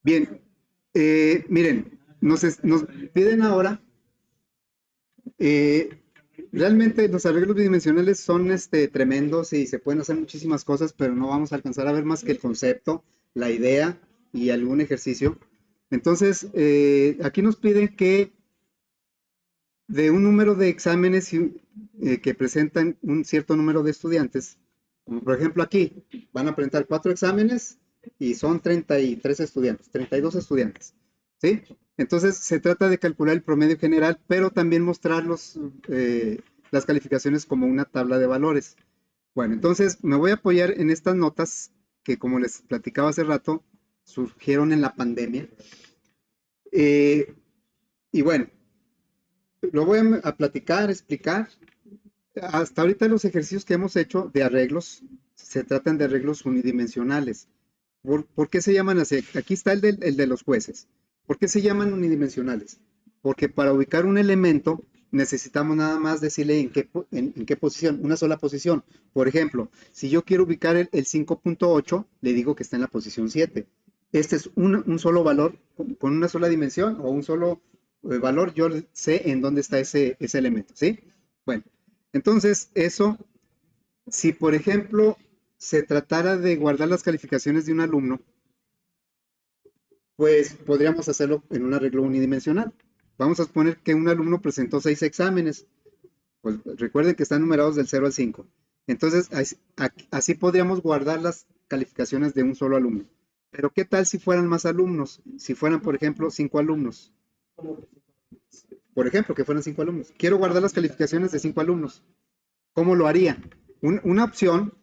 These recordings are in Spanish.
Bien, miren, nos piden ahora, eh, realmente los arreglos bidimensionales son tremendos y se pueden hacer muchísimas cosas, pero no vamos a alcanzar a ver más que el concepto, la idea y algún ejercicio. Entonces, aquí nos piden que de un número de exámenes que presentan un cierto número de estudiantes, como por ejemplo aquí, van a presentar 4 exámenes y son 33 estudiantes, 32 estudiantes, ¿sí? Entonces se trata de calcular el promedio general, pero también mostrar las calificaciones como una tabla de valores. Bueno, entonces me voy a apoyar en estas notas que, como les platicaba hace rato, surgieron en la pandemia. Eh, y bueno, lo voy a platicar, explicar. Hasta ahorita los ejercicios que hemos hecho de arreglos se tratan de arreglos unidimensionales. ¿Por qué se llaman así? Aquí está el de los jueces. ¿Por qué se llaman unidimensionales? Porque para ubicar un elemento necesitamos nada más decirle en qué posición, una sola posición. Por ejemplo, si yo quiero ubicar el 5.8, le digo que está en la posición 7. Este es un solo valor con una sola dimensión o un solo valor, yo sé en dónde está ese elemento, ¿sí? Bueno, entonces eso, si por ejemplo se tratara de guardar las calificaciones de un alumno, pues podríamos hacerlo en un arreglo unidimensional. Vamos a suponer que un alumno presentó 6 exámenes, pues recuerden que están numerados del 0 al 5. Entonces, así podríamos guardar las calificaciones de un solo alumno. Pero ¿qué tal si fueran más alumnos? Si fueran, por ejemplo, 5 alumnos. Por ejemplo, que fueran 5 alumnos. Quiero guardar las calificaciones de 5 alumnos. ¿Cómo lo haría? Una opción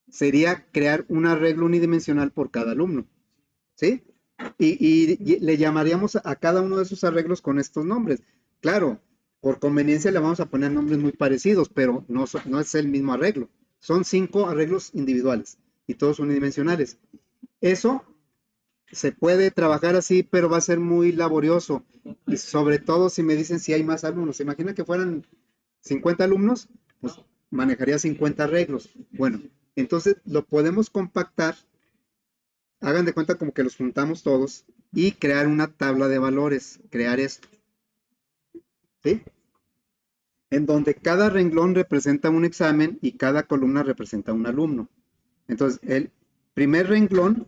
sería crear un arreglo unidimensional por cada alumno, ¿sí? Y le llamaríamos a cada uno de esos arreglos con estos nombres. Claro, por conveniencia le vamos a poner nombres muy parecidos, pero no es el mismo arreglo. Son 5 arreglos individuales y todos unidimensionales. Eso se puede trabajar así, pero va a ser muy laborioso. Y sobre todo si me dicen si hay más alumnos. Imagina que fueran 50 alumnos, pues manejaría 50 arreglos. Bueno, entonces lo podemos compactar, hagan de cuenta como que los juntamos todos y crear una tabla de valores, crear esto, ¿sí? En donde cada renglón representa un examen y cada columna representa un alumno. Entonces, el primer renglón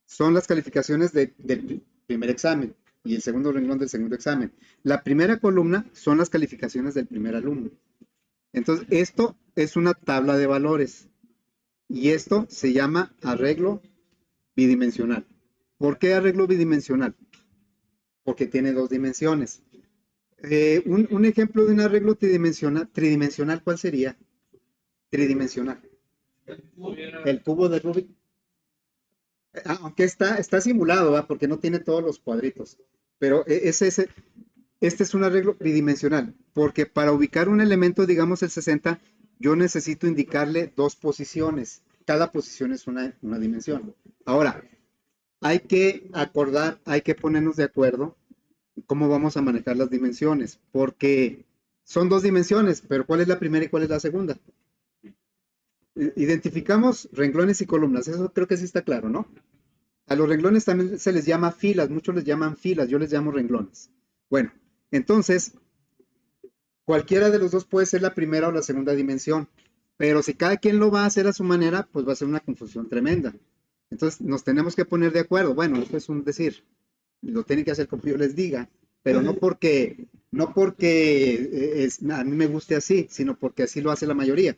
son las calificaciones del primer examen y el segundo renglón del segundo examen. La primera columna son las calificaciones del primer alumno. Entonces, esto es una tabla de valores y esto se llama arreglo bidimensional. ¿Por qué arreglo bidimensional? Porque tiene 2 dimensiones. Un ejemplo de un arreglo tridimensional, ¿cuál sería? Tridimensional. El cubo de Rubik. Aunque está simulado, ¿va? Porque no tiene todos los cuadritos. Pero este es un arreglo bidimensional, porque para ubicar un elemento, digamos el 60, yo necesito indicarle 2 posiciones. Cada posición es una dimensión. Ahora, hay que acordar, hay que ponernos de acuerdo cómo vamos a manejar las dimensiones, porque son 2 dimensiones, pero ¿cuál es la primera y cuál es la segunda? Identificamos renglones y columnas, eso creo que sí está claro, ¿no? A los renglones también se les llama filas, muchos les llaman filas, yo les llamo renglones. Bueno, entonces, cualquiera de los dos puede ser la primera o la segunda dimensión, pero si cada quien lo va a hacer a su manera, pues va a ser una confusión tremenda. Entonces, nos tenemos que poner de acuerdo. Bueno, esto es un decir, lo tienen que hacer como yo les diga, pero no porque a mí me guste así, sino porque así lo hace la mayoría.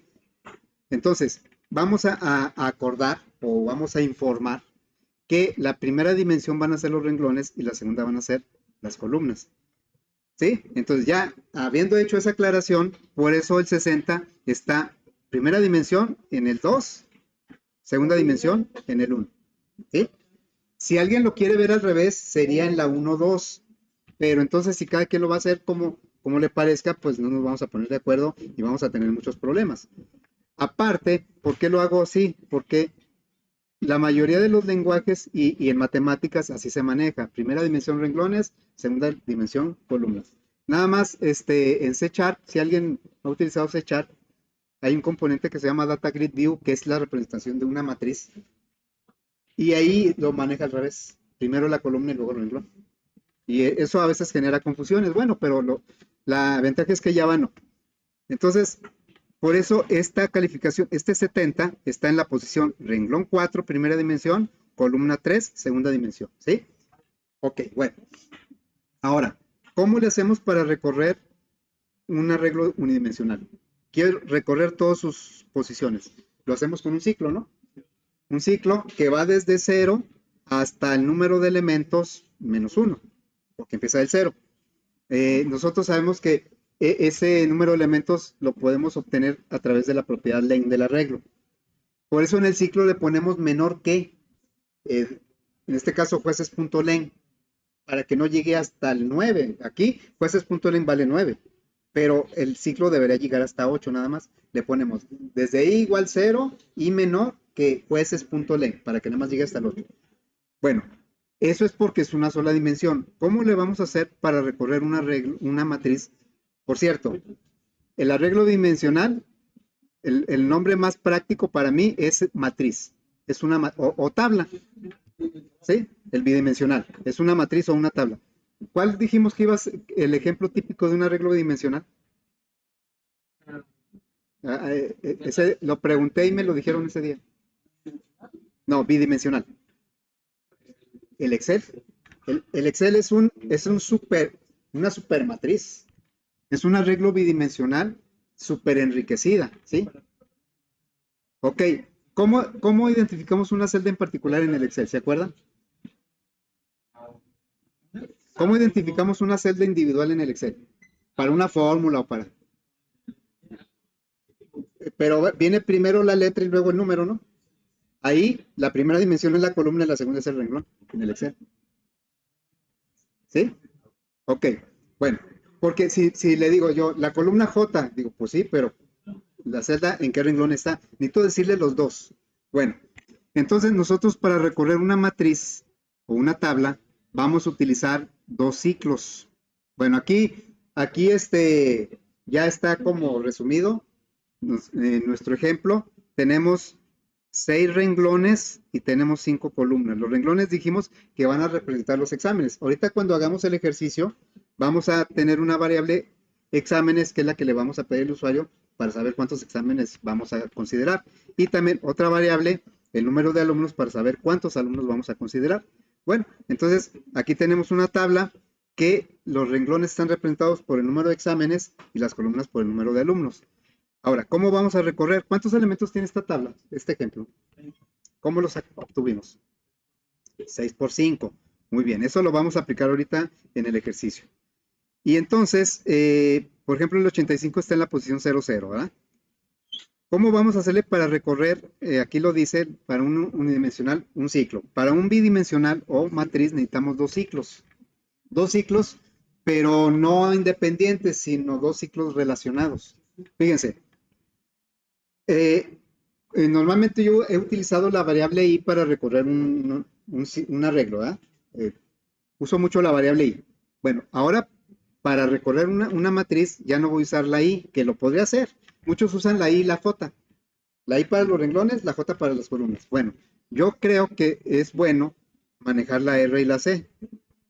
Entonces, vamos a acordar o vamos a informar que la primera dimensión van a ser los renglones y la segunda van a ser las columnas. ¿Sí? Entonces ya habiendo hecho esa aclaración, por eso el 60 está primera dimensión en el 2, segunda dimensión en el 1. ¿Sí? Si alguien lo quiere ver al revés, sería en la 1-2. Pero entonces si cada quien lo va a hacer como le parezca, pues no nos vamos a poner de acuerdo y vamos a tener muchos problemas. Aparte, ¿por qué lo hago así? Porque la mayoría de los lenguajes y en matemáticas así se maneja. Primera dimensión renglones, segunda dimensión columnas. Nada más en C#, si alguien ha utilizado C#, hay un componente que se llama Data Grid View, que es la representación de una matriz. Y ahí lo maneja al revés. primero la columna y luego el renglón. Y eso a veces genera confusiones. Bueno, pero la ventaja es que Java no. Entonces, por eso esta calificación, este 70 está en la posición renglón 4, primera dimensión, columna 3, segunda dimensión. ¿Sí? Ok, bueno. Ahora, ¿cómo le hacemos para recorrer un arreglo unidimensional? Quiero recorrer todas sus posiciones. Lo hacemos con un ciclo, ¿no? Un ciclo que va desde 0 hasta el número de elementos menos 1, porque empieza del 0. Nosotros sabemos que ese número de elementos lo podemos obtener a través de la propiedad len del arreglo. Por eso en el ciclo le ponemos menor que, en este caso jueces.len, para que no llegue hasta el 9. Aquí jueces.len vale 9, pero el ciclo debería llegar hasta 8 nada más. Le ponemos desde i igual 0 y menor que jueces.len, para que nada más llegue hasta el 8. Bueno, eso es porque es una sola dimensión. ¿Cómo le vamos a hacer para recorrer una matriz? Por cierto, el arreglo dimensional, el nombre más práctico para mí es matriz. Es una o tabla. ¿Sí? El bidimensional. Es una matriz o una tabla. ¿Cuál dijimos que iba a ser el ejemplo típico de un arreglo bidimensional? Ese lo pregunté y me lo dijeron ese día. No, bidimensional. El Excel. El Excel es una supermatriz. Es un arreglo bidimensional super enriquecida, ¿sí? Ok. ¿Cómo identificamos una celda en particular en el Excel? ¿Se acuerdan? ¿Cómo identificamos una celda individual en el Excel? Para una fórmula o para... Pero viene primero la letra y luego el número, ¿no? Ahí la primera dimensión es la columna y la segunda es el renglón en el Excel. ¿Sí? Ok. Bueno, porque si le digo yo la columna J, digo, pues sí, pero la celda en qué renglón está. Necesito decirle los dos. Bueno, entonces nosotros para recorrer una matriz o una tabla vamos a utilizar dos ciclos. Bueno, aquí ya está como resumido en nuestro ejemplo. Tenemos 6 renglones y tenemos 5 columnas. Los renglones dijimos que van a representar los exámenes. Ahorita cuando hagamos el ejercicio vamos a tener una variable exámenes que es la que le vamos a pedir al usuario para saber cuántos exámenes vamos a considerar. Y también otra variable, el número de alumnos para saber cuántos alumnos vamos a considerar. Bueno, entonces aquí tenemos una tabla que los renglones están representados por el número de exámenes y las columnas por el número de alumnos. Ahora, ¿cómo vamos a recorrer? ¿Cuántos elementos tiene esta tabla, este ejemplo? ¿Cómo los obtuvimos? 6 por 5. Muy bien, eso lo vamos a aplicar ahorita en el ejercicio. Y entonces, por ejemplo, el 85 está en la posición 0, 0, ¿verdad? ¿Cómo vamos a hacerle para recorrer? Aquí lo dice, para un unidimensional, un ciclo. Para un bidimensional o matriz necesitamos dos ciclos. Dos ciclos, pero no independientes, sino dos ciclos relacionados. Fíjense, normalmente yo he utilizado la variable i para recorrer un arreglo, ¿verdad? Uso mucho la variable i. Bueno, ahora para recorrer una matriz ya no voy a usar la i, que lo podría hacer. Muchos usan la i y la j. La i para los renglones, la j para las columnas. Bueno, yo creo que es bueno manejar la r y la c,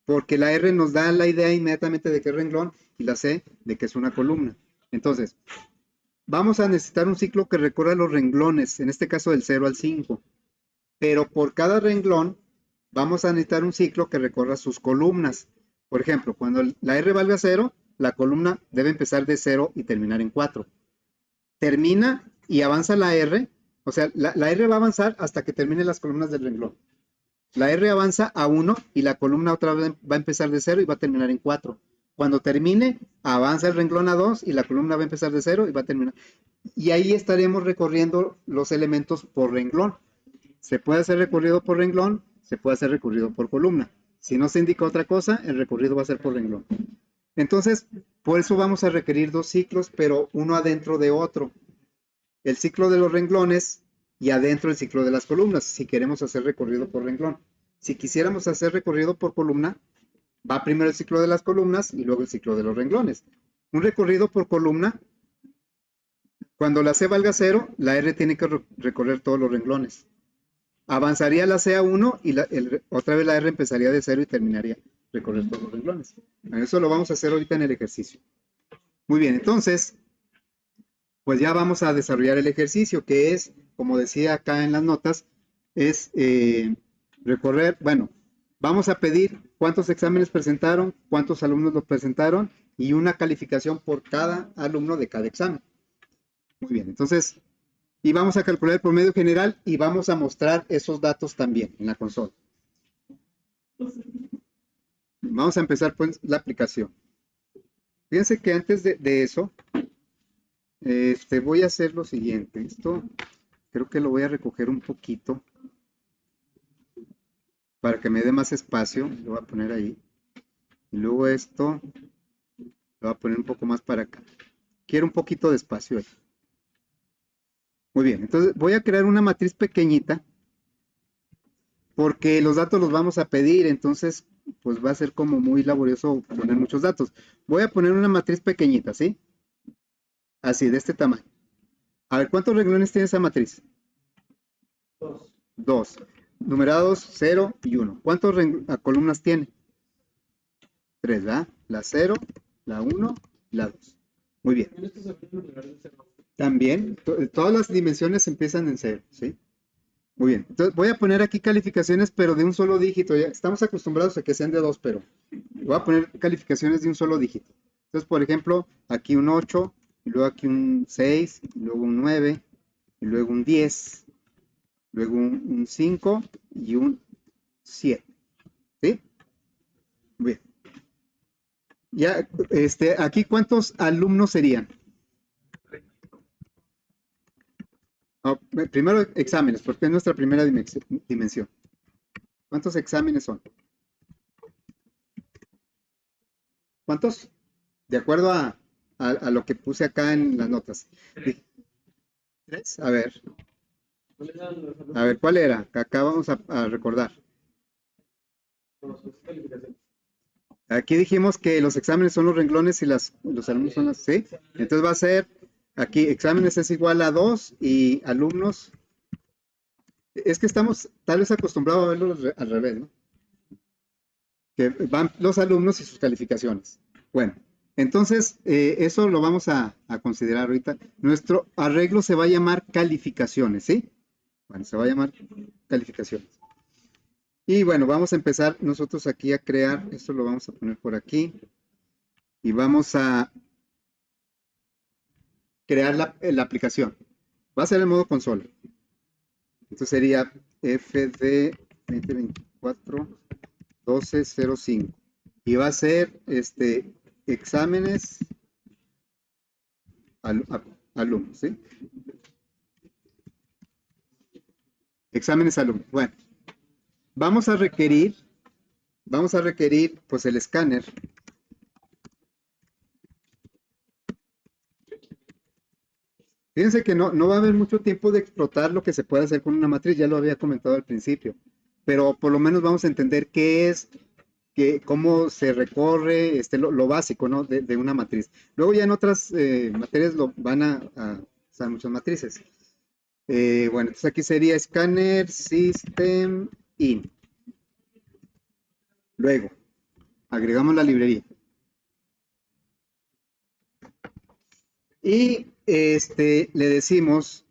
porque la r nos da la idea inmediatamente de que es renglón y la c de que es una columna. Entonces, vamos a necesitar un ciclo que recorra los renglones, en este caso del 0 al 5. Pero por cada renglón vamos a necesitar un ciclo que recorra sus columnas. Por ejemplo, cuando la R valga 0, la columna debe empezar de 0 y terminar en 4. Termina y avanza la R, o sea, la R va a avanzar hasta que termine las columnas del renglón. La R avanza a 1 y la columna otra vez va a empezar de 0 y va a terminar en 4. Cuando termine, avanza el renglón a 2 y la columna va a empezar de 0 y va a terminar. Y ahí estaremos recorriendo los elementos por renglón. Se puede hacer recorrido por renglón, se puede hacer recorrido por columna. Si no se indica otra cosa, el recorrido va a ser por renglón. Entonces, por eso vamos a requerir dos ciclos, pero uno adentro de otro. El ciclo de los renglones y adentro el ciclo de las columnas, si queremos hacer recorrido por renglón. Si quisiéramos hacer recorrido por columna, va primero el ciclo de las columnas y luego el ciclo de los renglones. Un recorrido por columna, cuando la C valga 0, la R tiene que recorrer todos los renglones. Avanzaría la C a 1 y otra vez la R empezaría de 0 y terminaría recorrer todos los renglones. Bueno, eso lo vamos a hacer ahorita en el ejercicio. Muy bien, entonces, pues ya vamos a desarrollar el ejercicio, que es, como decía acá en las notas, es recorrer, bueno, vamos a pedir cuántos exámenes presentaron, cuántos alumnos los presentaron y una calificación por cada alumno de cada examen. Muy bien, entonces, y vamos a calcular el promedio general y vamos a mostrar esos datos también en la consola. Vamos a empezar pues la aplicación. Fíjense que antes de eso, voy a hacer lo siguiente. Esto creo que lo voy a recoger un poquito para que me dé más espacio. Lo voy a poner ahí. Y luego esto lo voy a poner un poco más para acá. Quiero un poquito de espacio ahí. Muy bien, entonces voy a crear una matriz pequeñita porque los datos los vamos a pedir, entonces pues va a ser como muy laborioso poner muchos datos. Voy a poner una matriz pequeñita, ¿sí? Así, de este tamaño. A ver, ¿cuántos renglones tiene esa matriz? 2. Numerados 0 y 1. ¿Cuántas columnas tiene? 3, ¿verdad? La 0, la 1, la 2. Muy bien. También, todas las dimensiones empiezan en 0, ¿sí? Muy bien. Entonces voy a poner aquí calificaciones, pero de un solo dígito. Ya estamos acostumbrados a que sean de 2, pero voy a poner calificaciones de un solo dígito. Entonces, por ejemplo, aquí un 8, y luego aquí un 6, y luego un 9, y luego un 10, luego un 5 y un 7. ¿Sí? Muy bien. Ya, aquí, ¿cuántos alumnos serían? Oh, primero exámenes, porque es nuestra primera dimensión. ¿Cuántos exámenes son? ¿Cuántos? De acuerdo a lo que puse acá en las notas. ¿Tres? A ver, ¿cuál era? Acá vamos a recordar. Aquí dijimos que los exámenes son los renglones y los alumnos son las, ¿sí? Entonces va a ser, aquí exámenes es igual a 2 y alumnos. Es que estamos tal vez acostumbrados a verlo al revés, ¿no? Que van los alumnos y sus calificaciones. Bueno, entonces eso lo vamos a considerar ahorita. Nuestro arreglo se va a llamar calificaciones, ¿sí? Bueno, se va a llamar calificaciones. Y bueno, vamos a empezar nosotros aquí a crear, esto lo vamos a poner por aquí, y vamos a crear la aplicación. Va a ser en modo consola. Entonces sería FD 2024 1205. Y va a ser exámenes alumnos, ¿sí? Exámenes alumnos. Bueno, vamos a requerir pues el escáner. Fíjense que no va a haber mucho tiempo de explotar lo que se puede hacer con una matriz, ya lo había comentado al principio, pero por lo menos vamos a entender qué es, cómo se recorre, lo básico, ¿no? de una matriz. Luego ya en otras materias lo van a usar muchas matrices. Bueno, entonces aquí sería Scanner System In. Luego, agregamos la librería. Y le decimos,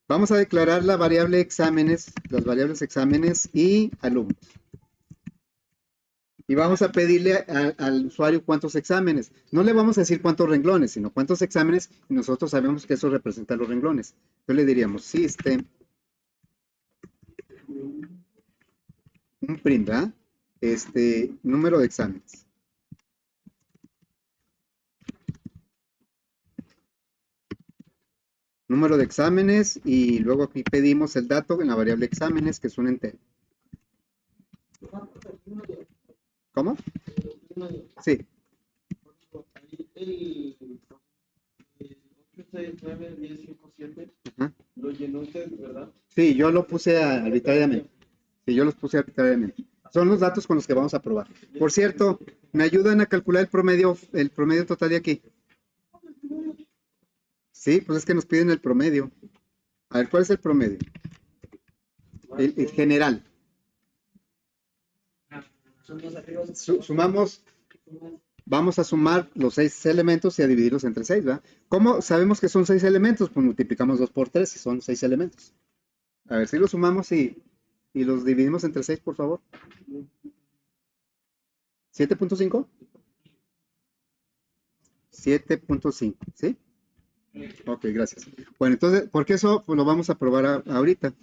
vamos a declarar la variable exámenes, las variables exámenes y alumnos. Y vamos a pedirle al usuario cuántos exámenes. No le vamos a decir cuántos renglones, sino cuántos exámenes, y nosotros sabemos que eso representa los renglones. Entonces le diríamos system, un print, ¿verdad? Número de exámenes. Número de exámenes, y luego aquí pedimos el dato en la variable exámenes, que es un entero. ¿Cómo? Sí. Ajá. Lo llenó usted, ¿verdad? Sí, yo lo puse arbitrariamente. Sí, yo los puse arbitrariamente. Son los datos con los que vamos a probar. Por cierto, ¿me ayudan a calcular el promedio total de aquí? Sí, pues es que nos piden el promedio. A ver, ¿cuál es el promedio? el general. Sumamos, vamos a sumar los 6 elementos y a dividirlos entre 6, ¿verdad? ¿Cómo sabemos que son 6 elementos? Pues multiplicamos 2 por 3 y son 6 elementos. A ver si los sumamos y los dividimos entre 6, por favor. 7.5. 7.5, ¿sí? Ok, gracias. Bueno, entonces, porque eso pues, lo vamos a probar ahorita.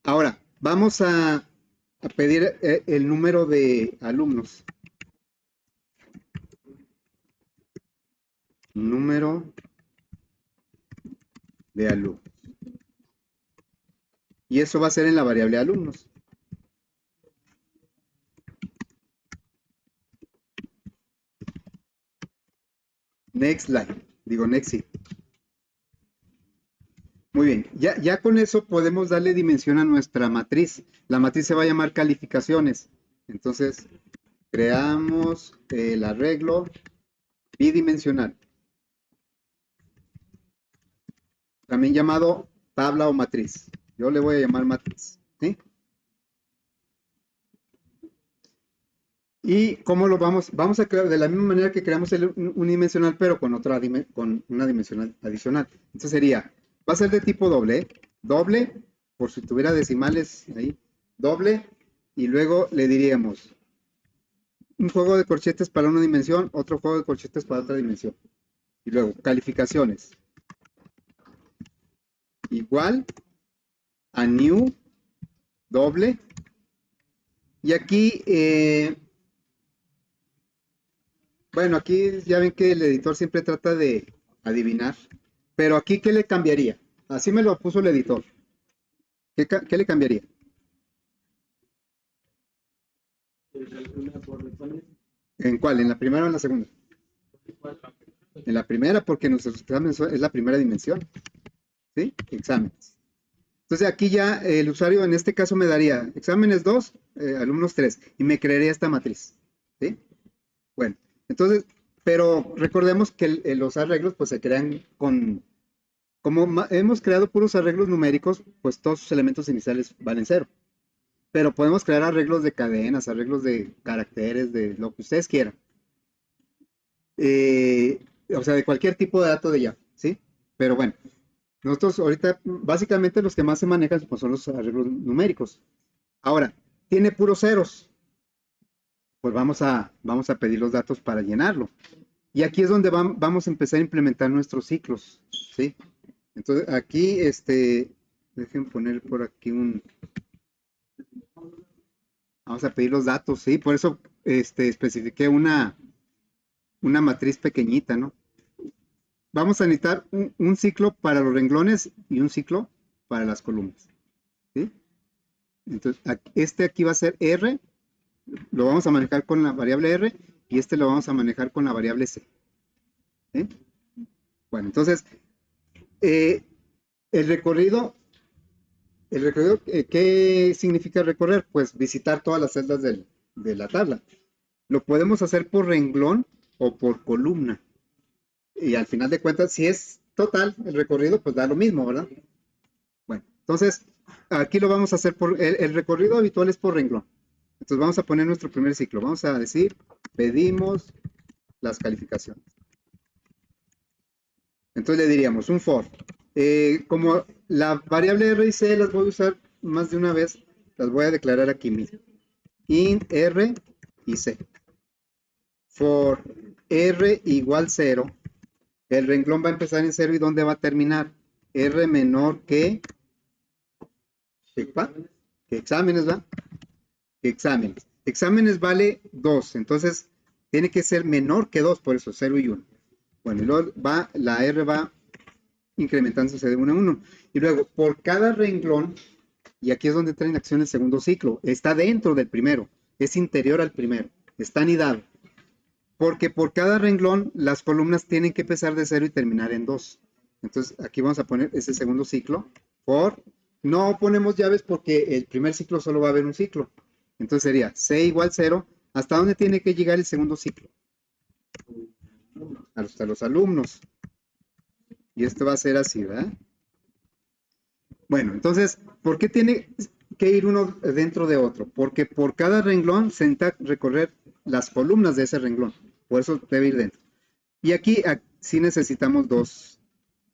Ahora, vamos a pedir el número de alumnos. Número de alumnos. Y eso va a ser en la variable alumnos. Next line. Digo, next sheet. Muy bien, ya con eso podemos darle dimensión a nuestra matriz. La matriz se va a llamar calificaciones. Entonces, creamos el arreglo bidimensional. También llamado tabla o matriz. Yo le voy a llamar matriz. ¿Sí? ¿Y cómo lo vamos? Vamos a crear de la misma manera que creamos el unidimensional, pero con una dimensional adicional. Entonces sería, va a ser de tipo doble, ¿eh? Doble, por si tuviera decimales ahí, doble, y luego le diríamos un juego de corchetes para una dimensión, otro juego de corchetes para otra dimensión. Y luego, calificaciones. Igual a new, doble. Y aquí, bueno, aquí ya ven que el editor siempre trata de adivinar. Pero aquí, ¿qué le cambiaría? Así me lo puso el editor. ¿Qué le cambiaría? ¿En cuál? ¿En la primera o en la segunda? En la primera, porque nuestros exámenes es la primera dimensión. ¿Sí? Exámenes. Entonces aquí ya el usuario en este caso me daría exámenes 2, alumnos 3, y me crearía esta matriz. ¿Sí? Bueno, entonces, pero recordemos que los arreglos pues se crean como hemos creado puros arreglos numéricos, pues todos sus elementos iniciales valen 0. Pero podemos crear arreglos de cadenas, arreglos de caracteres, de lo que ustedes quieran. O sea, de cualquier tipo de dato de ya, ¿sí? Pero bueno, nosotros ahorita, básicamente los que más se manejan pues, son los arreglos numéricos. Ahora, tiene puros ceros. Pues vamos a pedir los datos para llenarlo. Y aquí es donde vamos a empezar a implementar nuestros ciclos, ¿sí? Entonces, aquí, dejen poner por aquí vamos a pedir los datos, ¿sí? Por eso, especifiqué una matriz pequeñita, ¿no? Vamos a necesitar un ciclo para los renglones y un ciclo para las columnas, ¿sí? Entonces, aquí va a ser R, lo vamos a manejar con la variable R y lo vamos a manejar con la variable C. ¿Sí? Bueno, entonces, el recorrido, ¿qué significa recorrer? Pues visitar todas las celdas de la tabla. Lo podemos hacer por renglón o por columna. Y al final de cuentas, si es total el recorrido, pues da lo mismo, ¿verdad? Bueno, entonces, aquí lo vamos a hacer el recorrido habitual es por renglón. Entonces vamos a poner nuestro primer ciclo. Vamos a decir, pedimos las calificaciones. Entonces le diríamos un for. Como la variable R y C las voy a usar más de una vez, las voy a declarar aquí mismo. Int R y C. For R igual 0, el renglón va a empezar en 0 y ¿dónde va a terminar? R menor que exámenes, ¿va? Exámenes. Exámenes vale 2, entonces tiene que ser menor que 2, por eso 0 y 1. Bueno, y luego la R va incrementándose de 1 a 1. Y luego, por cada renglón, y aquí es donde entra en acción el segundo ciclo, está dentro del primero, es interior al primero, está anidado. Porque por cada renglón, las columnas tienen que empezar de 0 y terminar en 2. Entonces, aquí vamos a poner ese segundo ciclo no ponemos llaves porque el primer ciclo solo va a haber un ciclo. Entonces sería C igual 0. ¿Hasta dónde tiene que llegar el segundo ciclo? Hasta los alumnos. Y esto va a ser así, ¿verdad? Bueno, entonces, ¿por qué tiene que ir uno dentro de otro? Porque por cada renglón se intenta recorrer las columnas de ese renglón. Por eso debe ir dentro. Y aquí sí necesitamos dos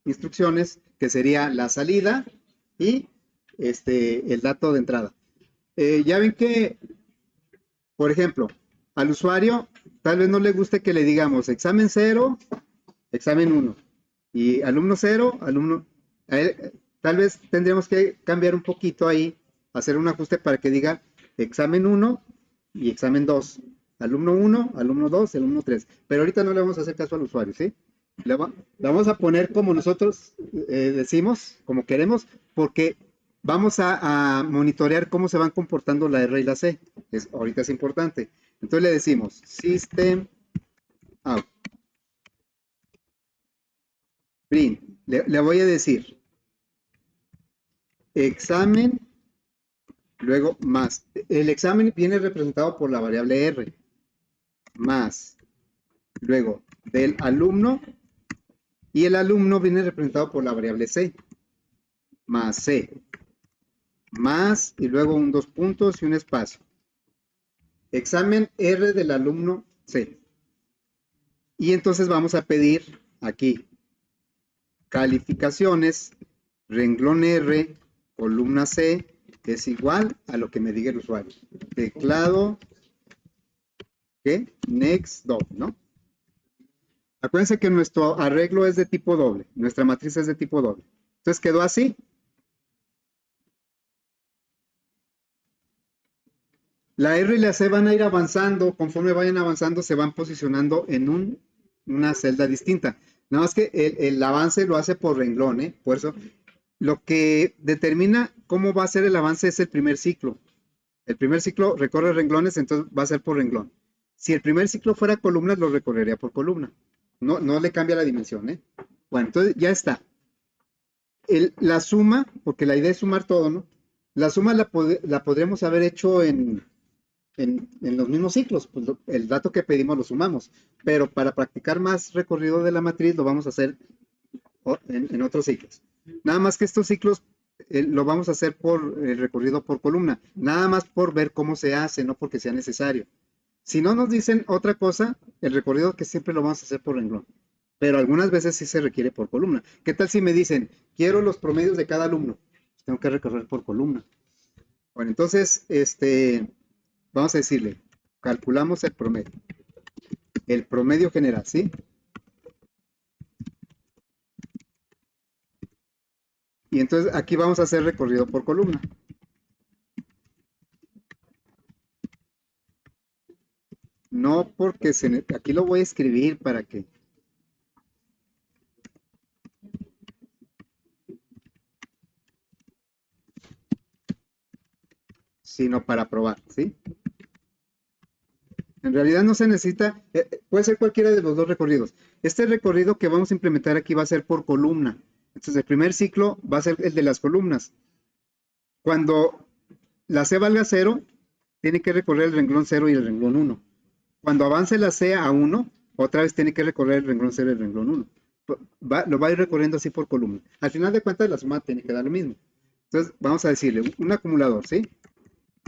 instrucciones, que sería la salida y el dato de entrada. Ya ven que, por ejemplo, al usuario tal vez no le guste que le digamos examen 0, examen 1 y alumno 0, alumno. A él, tal vez tendríamos que cambiar un poquito ahí, hacer un ajuste para que diga examen 1 y examen 2. Alumno 1, alumno 2, alumno 3. Pero ahorita no le vamos a hacer caso al usuario, ¿sí? La vamos a poner como nosotros decimos, como queremos, porque vamos a monitorear cómo se van comportando la R y la C. Ahorita es importante. Entonces le decimos system out print. Le voy a decir examen, luego más. El examen viene representado por la variable R, más. Luego del alumno, y el alumno viene representado por la variable C, más C, más, y luego un dos puntos y un espacio. Examen R del alumno C. Y entonces vamos a pedir aquí calificaciones, renglón R, columna C, que es igual a lo que me diga el usuario. Teclado, ¿qué? Next doble, ¿no? Acuérdense que nuestro arreglo es de tipo doble, nuestra matriz es de tipo doble. Entonces quedó así. La R y la C van a ir avanzando, conforme vayan avanzando se van posicionando en una celda distinta. Nada más que el avance lo hace por renglón, ¿eh? Por eso, lo que determina cómo va a ser el avance es el primer ciclo. El primer ciclo recorre renglones, entonces va a ser por renglón. Si el primer ciclo fuera columnas, lo recorrería por columna. No, no le cambia la dimensión, ¿eh? Bueno, entonces ya está. La suma, porque la idea es sumar todo, ¿no? La suma la podríamos haber hecho en los mismos ciclos, pues el dato que pedimos lo sumamos, pero para practicar más recorrido de la matriz lo vamos a hacer en otros ciclos. Nada más que estos ciclos lo vamos a hacer por el recorrido por columna, nada más por ver cómo se hace, no porque sea necesario. Si no nos dicen otra cosa, el recorrido que siempre lo vamos a hacer por renglón, pero algunas veces sí se requiere por columna. ¿Qué tal si me dicen, quiero los promedios de cada alumno? Pues tengo que recorrer por columna. Bueno, entonces, vamos a decirle, calculamos el promedio general, ¿sí? Y entonces aquí vamos a hacer recorrido por columna. No porque aquí lo voy a escribir para que, sino para probar, ¿sí? En realidad no se necesita, puede ser cualquiera de los dos recorridos. Este recorrido que vamos a implementar aquí va a ser por columna. Entonces el primer ciclo va a ser el de las columnas. Cuando la C valga 0, tiene que recorrer el renglón 0 y el renglón 1. Cuando avance la C a 1, otra vez tiene que recorrer el renglón 0 y el renglón 1. Lo va a ir recorriendo así por columna. Al final de cuentas, la suma tiene que dar lo mismo. Entonces, vamos a decirle un acumulador, ¿sí?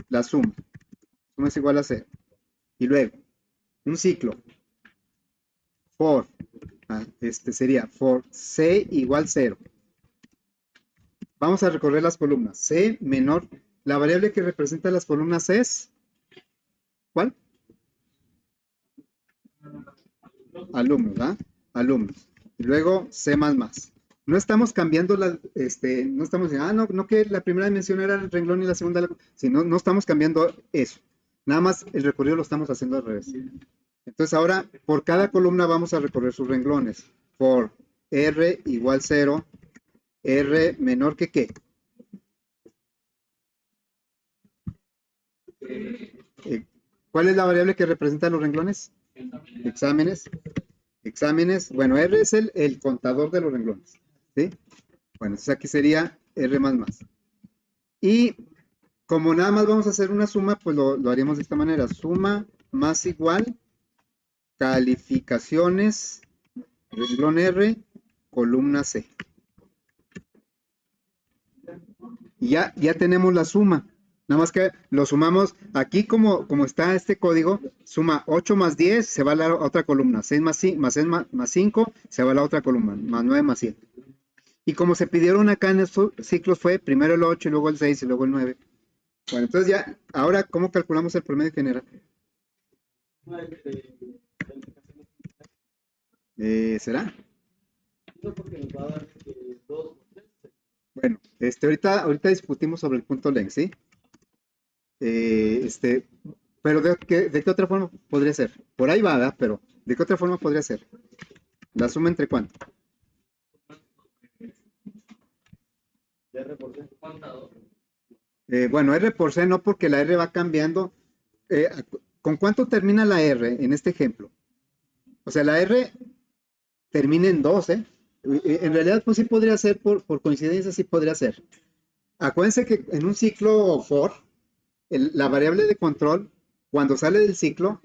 La suma. Suma es igual a 0. Y luego, un ciclo. For. Sería for C igual 0. Vamos a recorrer las columnas. C menor. La variable que representa las columnas es. ¿Cuál? Alumnos, ¿verdad? Alumnos. Y luego C++. No estamos cambiando no estamos diciendo, no que la primera dimensión era el renglón y la segunda, sino no estamos cambiando eso. Nada más el recorrido lo estamos haciendo al revés. Entonces ahora, por cada columna vamos a recorrer sus renglones. For R igual 0, R menor que ¿qué? ¿Cuál es la variable que representa los renglones? Exámenes. Exámenes. Bueno, R es el contador de los renglones. ¿Sí? Bueno, entonces aquí sería R++. Y como nada más vamos a hacer una suma, pues lo haríamos de esta manera. Suma más igual calificaciones, renglón R, columna C. Y ya tenemos la suma. Nada más que lo sumamos aquí como está este código, suma 8 más 10, se va a la otra columna, 6 más 5, se va a la otra columna, más 9 más 7. Y como se pidieron acá en estos ciclos fue primero el 8 y luego el 6 y luego el 9. Bueno, entonces ya, ahora, ¿cómo calculamos el promedio general? ¿Será? Bueno, ahorita discutimos sobre el punto length, ¿sí? Pero ¿de qué otra forma podría ser? Por ahí va, ¿verdad? Pero ¿de qué otra forma podría ser? ¿La suma entre cuánto? Bueno, R por C no, porque la R va cambiando. Eh, ¿Con cuánto termina la R en este ejemplo? O sea, la R termina en 2, ¿eh? En realidad, pues sí podría ser, por coincidencia, sí podría ser. Acuérdense que en un ciclo for, la variable de control, cuando sale del ciclo,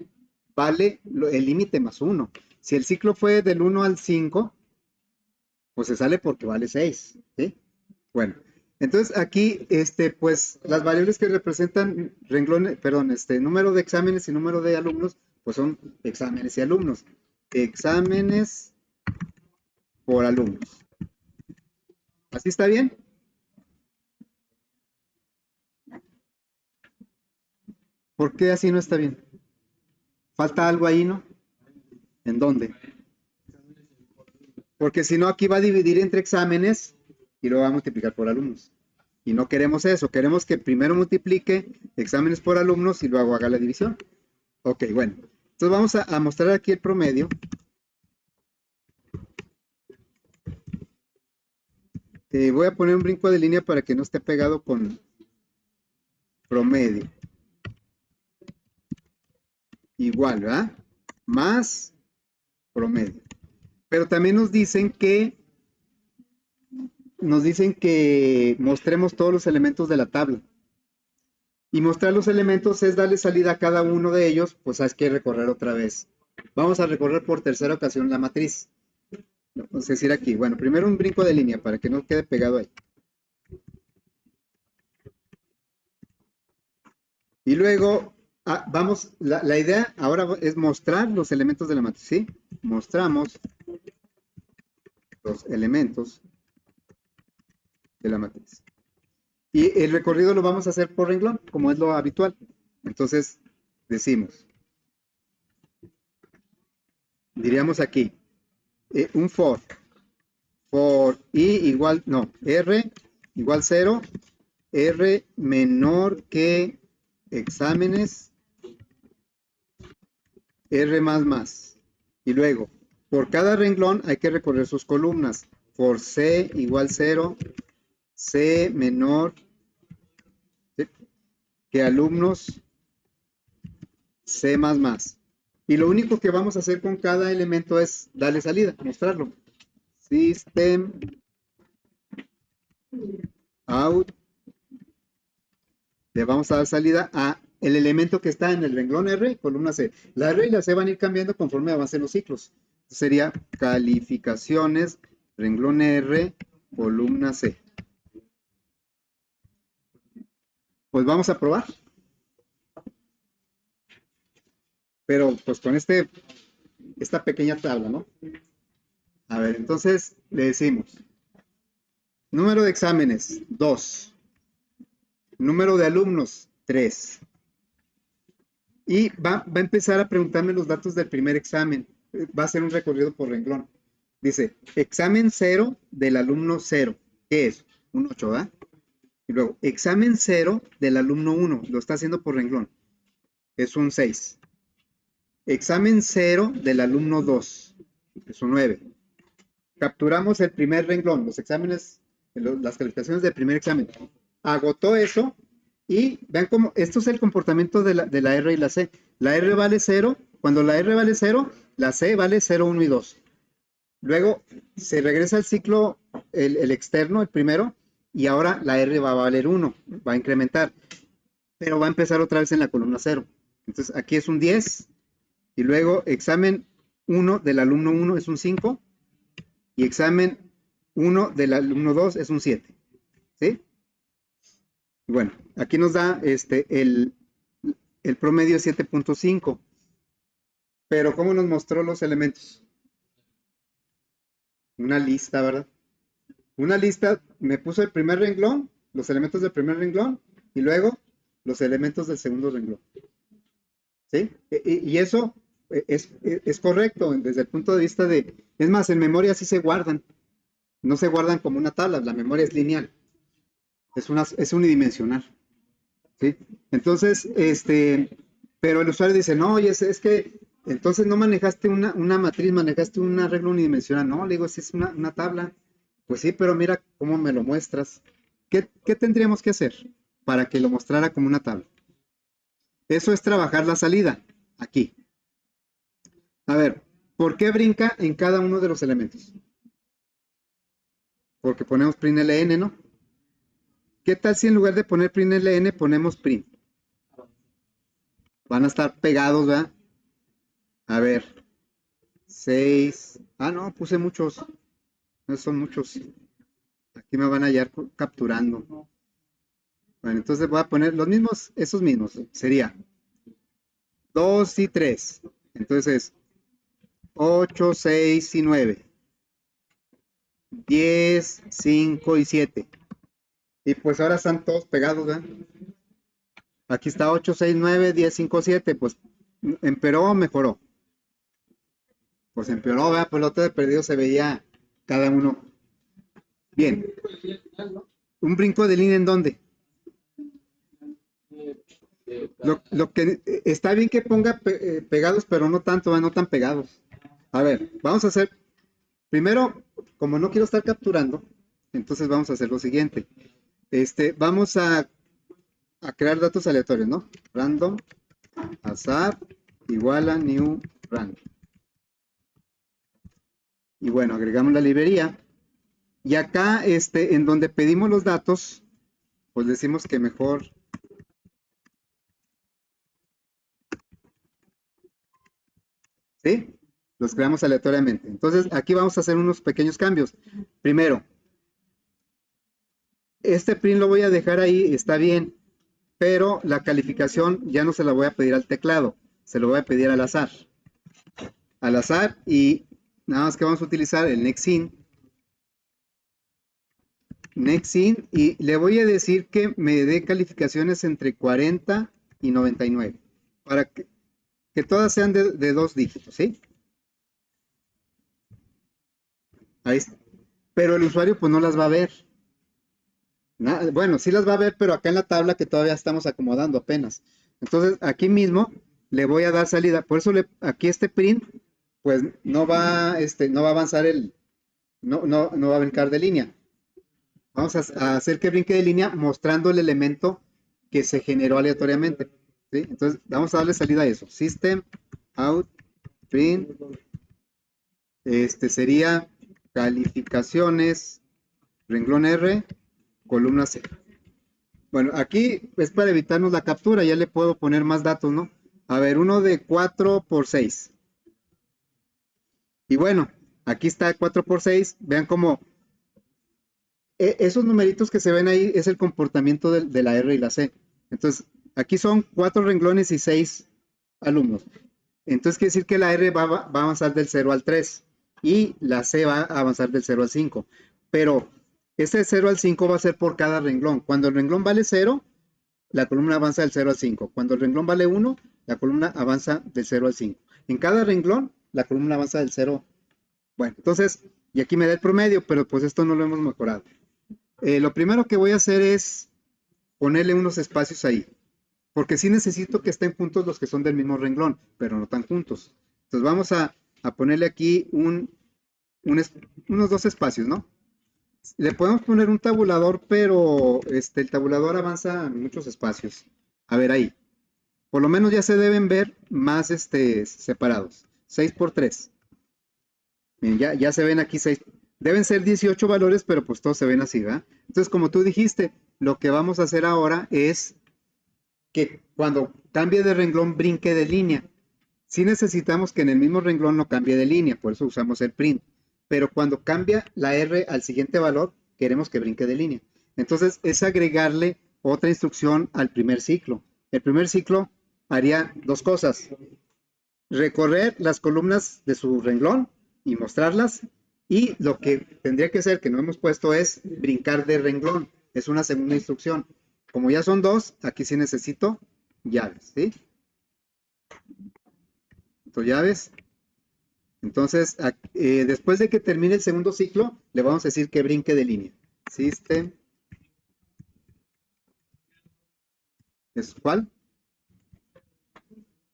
vale el límite más 1. Si el ciclo fue del 1 al 5, pues se sale porque vale 6, ¿sí? Bueno, entonces aquí, pues las variables que representan renglones, perdón, número de exámenes y número de alumnos, pues son exámenes y alumnos. Exámenes por alumnos. ¿Así está bien? ¿Por qué así no está bien? ¿Falta algo ahí, no? ¿En dónde? Porque si no, aquí va a dividir entre exámenes y luego va a multiplicar por alumnos. Y no queremos eso, queremos que primero multiplique exámenes por alumnos y luego haga la división. Ok, bueno. Entonces vamos a mostrar aquí el promedio. Voy a poner un brinco de línea para que no esté pegado con promedio. Igual, ¿verdad? Más promedio. Pero también nos dicen que mostremos todos los elementos de la tabla. Y mostrar los elementos es darle salida a cada uno de ellos, pues hay que recorrer otra vez. Vamos a recorrer por tercera ocasión la matriz. Vamos a decir aquí, bueno, primero un brinco de línea para que no quede pegado ahí. Y luego, vamos, la idea ahora es mostrar los elementos de la matriz, ¿sí? Mostramos los elementos de la matriz. Y el recorrido lo vamos a hacer por renglón, como es lo habitual. Entonces, decimos, diríamos aquí, un for i igual, no, r igual 0, r menor que exámenes, r más más. Y luego, por cada renglón hay que recorrer sus columnas. For c igual 0, c menor que alumnos, c más más. Y lo único que vamos a hacer con cada elemento es darle salida, mostrarlo. System out. Le vamos a dar salida a el elemento que está en el renglón R, columna C. La R y la C van a ir cambiando conforme avancen los ciclos. Sería calificaciones, renglón R, columna C. Pues vamos a probar. Pero pues con esta pequeña tabla, ¿no? A ver, entonces le decimos, número de exámenes, 2. Número de alumnos, 3. Y va a empezar a preguntarme los datos del primer examen. Va a ser un recorrido por renglón. Dice, examen 0 del alumno 0. ¿Qué es? Un 8, ¿verdad? Y luego, examen 0 del alumno 1. Lo está haciendo por renglón. Es un 6. Examen 0 del alumno 2. Es un 9. Capturamos el primer renglón, los exámenes, las calificaciones del primer examen. Agotó eso y vean cómo, esto es el comportamiento de la R y la C. La R vale 0, cuando la R vale 0, la C vale 0, 1 y 2. Luego se regresa al ciclo, el externo, el primero, y ahora la R va a valer 1, va a incrementar, pero va a empezar otra vez en la columna 0. Entonces aquí es un 10, y luego examen 1 del alumno 1 es un 5, y examen 1 del alumno 2 es un 7. ¿Sí? Bueno, aquí nos da el promedio es 7.5. Pero ¿cómo nos mostró los elementos? Una lista, ¿verdad? Una lista, me puso el primer renglón, los elementos del primer renglón, y luego los elementos del segundo renglón. ¿Sí? Y eso es correcto desde el punto de vista de, es más, en memoria sí se guardan, no se guardan como una tabla, la memoria es lineal, es unidimensional. ¿Sí? Entonces, pero el usuario dice, no, oye, es que entonces no manejaste una matriz, manejaste un arreglo unidimensional. No, le digo, si es una tabla. Pues sí, pero mira cómo me lo muestras. ¿Qué tendríamos que hacer para que lo mostrara como una tabla? Eso es trabajar la salida, aquí. A ver, ¿por qué brinca en cada uno de los elementos? Porque ponemos println, ¿no? ¿Qué tal si en lugar de poner println ponemos print? Van a estar pegados, ¿verdad? A ver, 6. Ah, no, puse muchos. No son muchos. Aquí me van a hallar capturando. Bueno, entonces voy a poner los mismos, esos mismos. Sería 2 y 3. Entonces, 8, 6 y 9. 10, 5 y 7. Y pues ahora están todos pegados, ¿verdad? Aquí está 8, 6, 9, 10, 5, 7. Pues empeoró o mejoró. Pues empeoró, ¿verdad? Pues el otro de perdido se veía cada uno. Bien. ¿Un brinco de línea en dónde? Lo que está bien que ponga pegados, pero no tanto, no tan pegados. A ver, vamos a hacer, primero, como no quiero estar capturando, entonces vamos a hacer lo siguiente. Vamos a crear datos aleatorios, ¿no? Random, azar, igual a new random. Y bueno, agregamos la librería. Y acá, en donde pedimos los datos, pues decimos que mejor ¿sí? Los creamos aleatoriamente. Entonces, aquí vamos a hacer unos pequeños cambios. Primero, este print lo voy a dejar ahí, está bien, pero la calificación ya no se la voy a pedir al teclado, se lo voy a pedir al azar. Al azar y nada más que vamos a utilizar el nextIn. NextIn y le voy a decir que me dé calificaciones entre 40 y 99 para que todas sean de 2 dígitos, ¿sí? Ahí está. Pero el usuario pues no las va a ver. Bueno, sí las va a ver, pero acá en la tabla que todavía estamos acomodando apenas. Entonces, aquí mismo le voy a dar salida. Por eso aquí este print, pues no va a avanzar no va a brincar de línea. Vamos a hacer que brinque de línea mostrando el elemento que se generó aleatoriamente. ¿Sí? Entonces, vamos a darle salida a eso. System, out, print. Sería calificaciones, renglón R, columna C. Bueno, aquí es para evitarnos la captura, ya le puedo poner más datos, ¿no? A ver, uno de 4 por 6. Y bueno, aquí está 4 por 6. Vean cómo esos numeritos que se ven ahí es el comportamiento de la R y la C. Entonces, aquí son 4 renglones y 6 alumnos. Entonces, quiere decir que la R va a avanzar del 0 al 3 y la C va a avanzar del 0 al 5. Pero este 0 al 5 va a ser por cada renglón. Cuando el renglón vale 0, la columna avanza del 0 al 5. Cuando el renglón vale 1, la columna avanza del 0 al 5. En cada renglón, la columna avanza del 0. Bueno, entonces, y aquí me da el promedio, pero pues esto no lo hemos mejorado. Lo primero que voy a hacer es ponerle unos espacios ahí, porque sí necesito que estén juntos los que son del mismo renglón, pero no tan juntos. Entonces vamos a ponerle aquí unos 2 espacios, ¿no? Le podemos poner un tabulador, pero el tabulador avanza en muchos espacios. A ver ahí. Por lo menos ya se deben ver más separados. 6 por 3. Bien, ya se ven aquí 6. Deben ser 18 valores, pero pues todos se ven así, ¿verdad? Entonces, como tú dijiste, lo que vamos a hacer ahora es que cuando cambie de renglón brinque de línea. Sí necesitamos que en el mismo renglón no cambie de línea, por eso usamos el print. Pero cuando cambia la R al siguiente valor, queremos que brinque de línea. Entonces, es agregarle otra instrucción al primer ciclo. El primer ciclo haría dos cosas: recorrer las columnas de su renglón y mostrarlas, y lo que tendría que hacer, que no hemos puesto, es brincar de renglón. Es una segunda instrucción. Como ya son dos, aquí sí necesito llaves, ¿sí? Llaves. Entonces, después de que termine el segundo ciclo, le vamos a decir que brinque de línea. System. ¿Es cuál?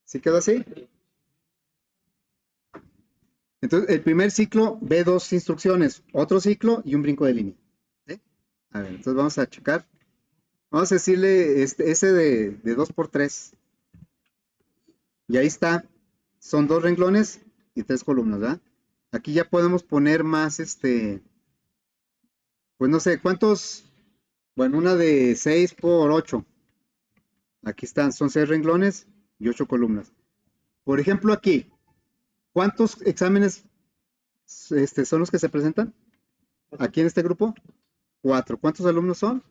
¿Sí quedó así? Entonces, el primer ciclo ve dos instrucciones, otro ciclo y un brinco de línea. ¿Sí? A ver, entonces vamos a checar. Vamos a decirle ese de 2 por 3. Y ahí está. Son dos renglones y 3 columnas, ¿verdad? Aquí ya podemos poner más, pues no sé, ¿cuántos? Bueno, una de 6 por 8. Aquí están, son 6 renglones y 8 columnas. Por ejemplo, aquí, ¿cuántos exámenes son los que se presentan? Aquí en este grupo, 4. ¿Cuántos alumnos son?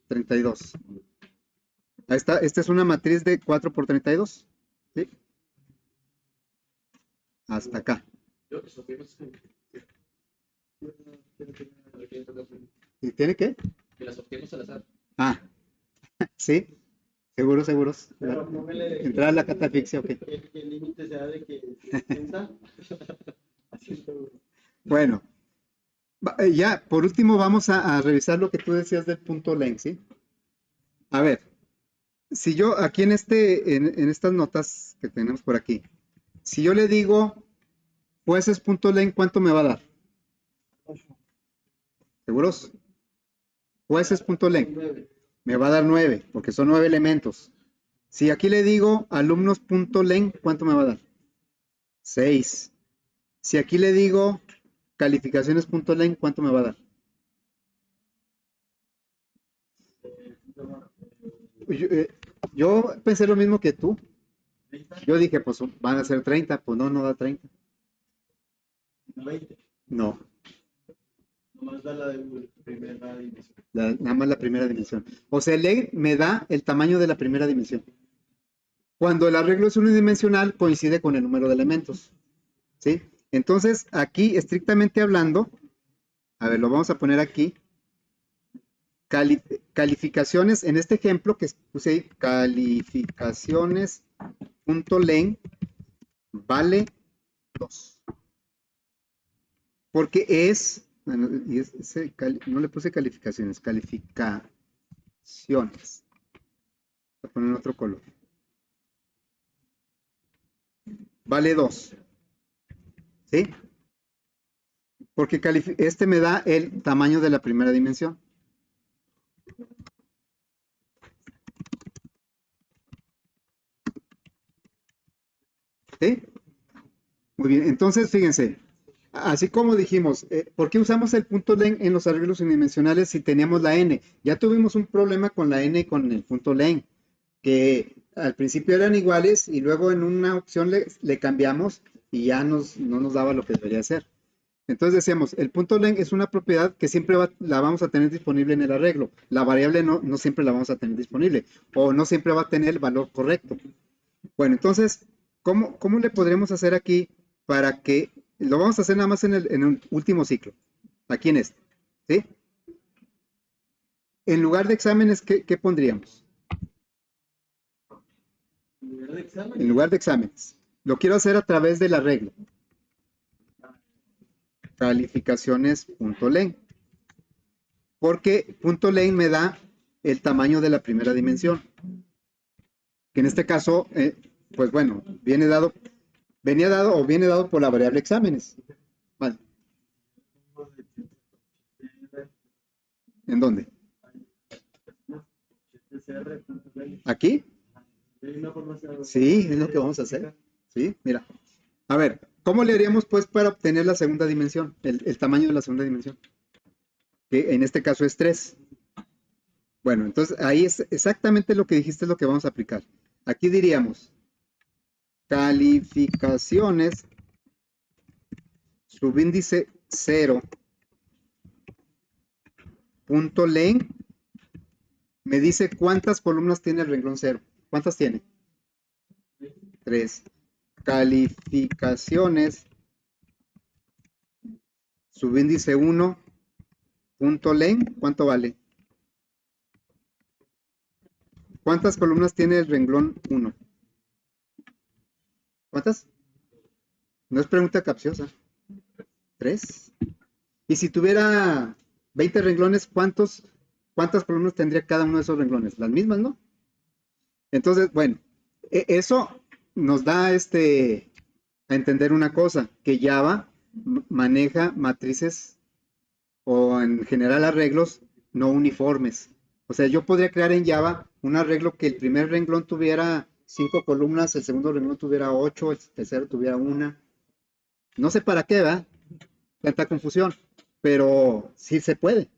32. Ahí está, esta es una matriz de 4 por 32. ¿Sí? Hasta acá. ¿Y tiene qué? Que las obtienes al azar. Ah, sí, seguros. Entrar a la catafixia, ok. Que el límite sea de que piensa. Bueno, ya, por último vamos a revisar lo que tú decías del punto length, ¿sí? A ver, si yo aquí en estas notas que tenemos por aquí, si yo le digo jueces punto length, ¿cuánto me va a dar? ¿Seguros? Jueces punto length, me va a dar 9, porque son 9 elementos. Si aquí le digo alumnos punto length, ¿cuánto me va a dar? 6. Si aquí le digo calificaciones punto length, ¿cuánto me va a dar? Yo pensé lo mismo que tú. Yo dije, pues van a ser 30, pues no da 30. 20. No, Nomás da la de primera dimensión. nada más la primera dimensión. O sea, el length me da el tamaño de la primera dimensión. Cuando el arreglo es unidimensional, coincide con el número de elementos. ¿Sí? Entonces, aquí, estrictamente hablando, a ver, lo vamos a poner aquí. Calificaciones, en este ejemplo que puse ahí, calificaciones punto length vale 2. Porque es, bueno, no le puse calificaciones, calificaciones. Voy a poner otro color. Vale 2. ¿Sí? Porque este me da el tamaño de la primera dimensión. ¿Sí? Muy bien, entonces fíjense, así como dijimos, ¿por qué usamos el punto length en los arreglos unidimensionales si teníamos la n? Ya tuvimos un problema con la n y con el punto length, que al principio eran iguales y luego en una opción le cambiamos y ya no nos daba lo que debería ser. Entonces decíamos, el punto length es una propiedad que siempre la vamos a tener disponible en el arreglo. La variable no siempre la vamos a tener disponible o no siempre va a tener el valor correcto. Bueno, entonces, ¿cómo le podremos hacer aquí para que lo vamos a hacer nada más en el último ciclo? Aquí en este, ¿sí? En lugar de exámenes, ¿qué pondríamos? En lugar de exámenes. Lo quiero hacer a través del arreglo. Calificaciones.length. Porque .length me da el tamaño de la primera dimensión. Que en este caso, pues bueno, viene dado por la variable exámenes. Vale. ¿En dónde? ¿Aquí? Sí, es lo que vamos a hacer. Sí, mira. A ver, ¿cómo le haríamos pues para obtener la segunda dimensión? El tamaño de la segunda dimensión. Que en este caso es 3. Bueno, entonces ahí es exactamente lo que dijiste, es lo que vamos a aplicar. Aquí diríamos calificaciones subíndice 0 punto length me dice cuántas columnas tiene el renglón 0. ¿Cuántas tiene? 3. Calificaciones, subíndice 1, punto len, ¿cuánto vale? ¿Cuántas columnas tiene el renglón 1? ¿Cuántas? No es pregunta capciosa. 3. Y si tuviera 20 renglones, ¿cuántas columnas tendría cada uno de esos renglones? Las mismas, ¿no? Entonces, bueno, eso nos da a entender una cosa, que Java maneja matrices o en general arreglos no uniformes. O sea, yo podría crear en Java un arreglo que el primer renglón tuviera 5 columnas, el segundo renglón tuviera 8, el tercero tuviera 1. No sé para qué, ¿verdad? Tanta confusión, pero sí se puede.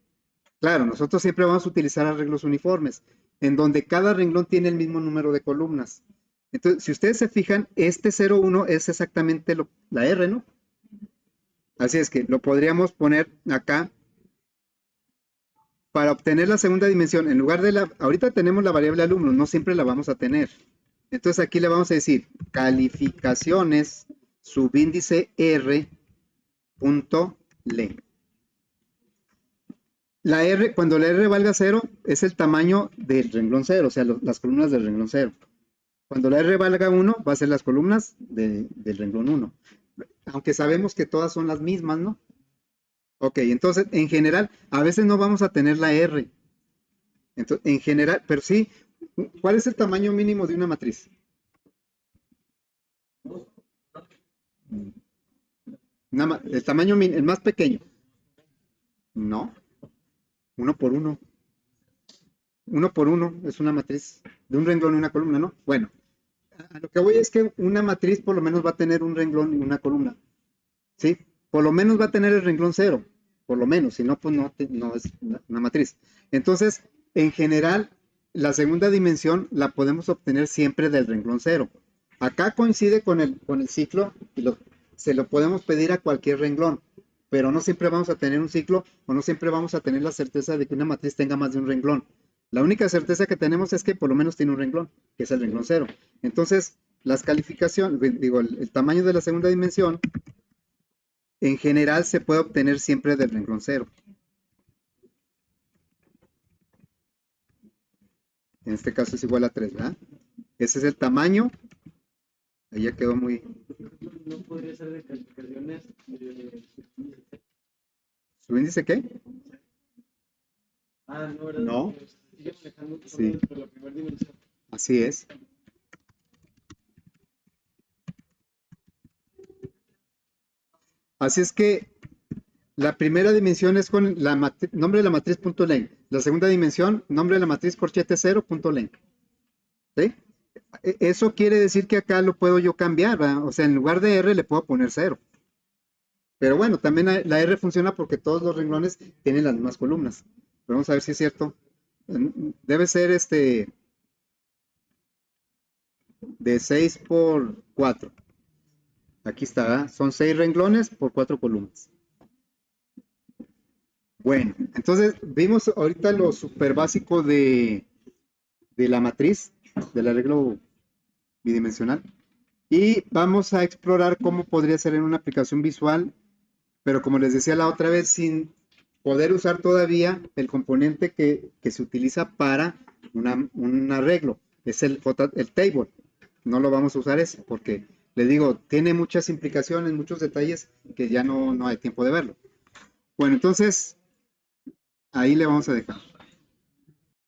Claro, nosotros siempre vamos a utilizar arreglos uniformes, en donde cada renglón tiene el mismo número de columnas. Entonces, si ustedes se fijan, este 0,1 es exactamente la R, ¿no? Así es que lo podríamos poner acá para obtener la segunda dimensión. En lugar de ahorita tenemos la variable alumno, no siempre la vamos a tener. Entonces aquí le vamos a decir calificaciones, subíndice R, punto len. La R, cuando la R valga 0, es el tamaño del renglón 0, o sea, las columnas del renglón 0. Cuando la R valga 1, va a ser las columnas del renglón 1. Aunque sabemos que todas son las mismas, ¿no? Ok, entonces, en general, a veces no vamos a tener la R. Entonces, en general, pero sí, ¿cuál es el tamaño mínimo de una matriz? El tamaño mínimo, el más pequeño. No, 1 por 1. 1 por 1 es una matriz de un renglón y una columna, ¿no? Bueno, a lo que voy es que una matriz por lo menos va a tener un renglón y una columna. ¿Sí? Por lo menos va a tener el renglón 0. Por lo menos, si no, pues no es una matriz. Entonces, en general, la segunda dimensión la podemos obtener siempre del renglón 0. Acá coincide con el ciclo y se lo podemos pedir a cualquier renglón, pero no siempre vamos a tener un ciclo o no siempre vamos a tener la certeza de que una matriz tenga más de un renglón. La única certeza que tenemos es que por lo menos tiene un renglón, que es el renglón 0. Entonces, las calificaciones, digo, el tamaño de la segunda dimensión, en general se puede obtener siempre del renglón 0. En este caso es igual a 3, ¿verdad? Ese es el tamaño. Ahí ya quedó muy... No podría ser de calificaciones. ¿Su índice qué? No, ¿verdad? No. Sigue manejando Sí. por la primera dimensión. Así es. Así es que la primera dimensión es con nombre de la matriz punto len. La segunda dimensión, nombre de la matriz corchete 0 punto len. ¿Sí? Eso quiere decir que acá lo puedo yo cambiar, ¿verdad? O sea, en lugar de R le puedo poner 0. Pero bueno, también la R funciona porque todos los renglones tienen las mismas columnas. Pero vamos a ver si es cierto. Debe ser de 6 por 4. Aquí está, ¿verdad? Son 6 renglones por 4 columnas. Bueno, entonces vimos ahorita lo súper básico de la matriz, del arreglo bidimensional. Y vamos a explorar cómo podría ser en una aplicación visual, pero como les decía la otra vez, sin poder usar todavía el componente que se utiliza para un arreglo. Es el table. No lo vamos a usar ese porque, les digo, tiene muchas implicaciones, muchos detalles que ya no hay tiempo de verlo. Bueno, entonces, ahí le vamos a dejar.